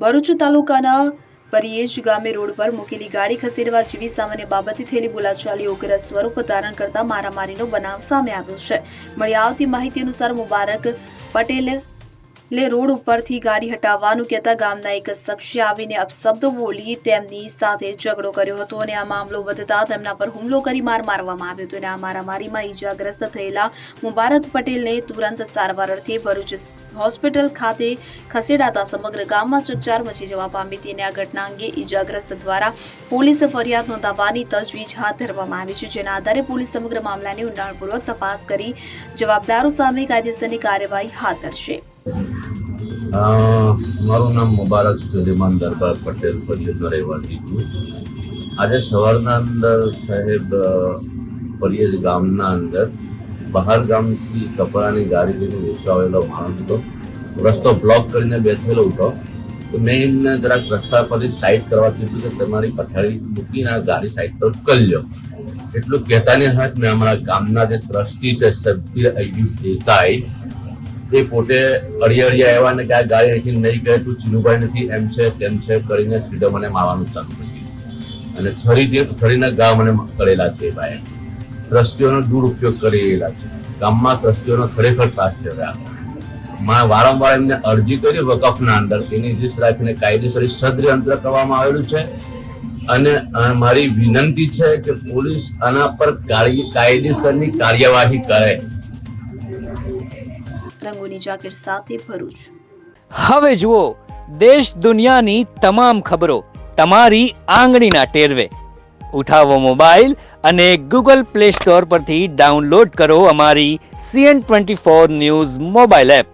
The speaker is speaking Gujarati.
ભરૂચ તાલુકાના પરિયેજ ગામે રોડ પર મૂકેલી ગાડી ખસેડવા જેવી સામાન્ય બાબતથી થયેલી બોલાચાલી ઉગ્ર સ્વરૂપ ધારણ કરતા મારામારીનો બનાવ સામે આવ્યો છે। મળી આવતી માહિતી અનુસાર મુબારક પટેલે રોડ ઉપરથી ગાડી હટાવવાનું કહેતા ગામના એક શખ્સે આવીને અપશબ્દો બોલી તેમની સાથે ઝઘડો કર્યો હતો અને આ મામલો વધતા તેમના પર હુમલો કરી માર મારવામાં આવ્યો હતો અને આ મારામારીમાં ઈજાગ્રસ્ત થયેલા મુબારક પટેલને તુરંત સારવાર અર્થે ભરૂચ હોસ્પિટલ ખાતે ખસેડાતા સમગ્ર ગામમાં ચકચાર મચી જવા પામી હતી અને આ ઘટના અંગે ઈજાગ્રસ્ત દ્વારા પોલીસ ફરિયાદ નોંધાવવાની તજવીજ હાથ ધરવામાં આવી છે, જેના આધારે પોલીસ સમગ્ર મામલાની ઊંડાણપૂર્વક તપાસ કરી જવાબદારો સામે કાયદેસરની કાર્યવાહી હાથ ધરશે। મારું નામ મુબારક સુલેમાન દરબાર પટેલ પરિયેજનો રહેવાસી છું। આજે સવારના અંદર સાહેબ પરિયેજ ગામના અંદર બહાર ગામથી કપડાની ગાડી લઈને વેચાવેલો માણસ હતો, રસ્તો બ્લોક કરીને બેઠેલો હતો। તો મેં એમને જરાક રસ્તા પરથી સાઈડ કરવા કીધું કે તમારી પથારી મૂકીને આ ગાડી સાઈડ પર કરી લો। એટલું કહેતાની હાથ મેં અમારા ગામના જે ટ્રસ્ટી છે સભ્ય અયુબ દેસાઈ એ પોતે અડિયા આવ્યા ને કે આ ગાડી અહીંથી નહીં ગયે તું ચીનુભાઈ નથી એમ છે તેમ છે કરીને સીધો મને મારવાનું ચાલુ કર્યું અને છરીના ઘા મને કરેલા છે। ભાઈ ટ્રસ્ટીઓનો દુરુપયોગ કરી રહેલા છે। ગામમાં ટ્રસ્ટીઓનો ખરેખર ત્રાસ છે। વારંવાર એમને અરજી કરી વકફના અંદર એની રીત રાખીને કાયદેસરી ષડયંત્ર કરવામાં આવેલું છે અને મારી વિનંતી છે કે પોલીસ આના પર કાયદેસરની કાર્યવાહી કરે। રંગોની જાકેટ સાથે ભરૂચ। હવે જુઓ દેશ દુનિયાની તમામ ખબરો તમારી આંગળીના ટેરવે। ઉઠાવો મોબાઈલ અને ગૂગલ પ્લે સ્ટોર પરથી ડાઉનલોડ કરો અમારી CN24 ન્યૂઝ મોબાઈલ એપ।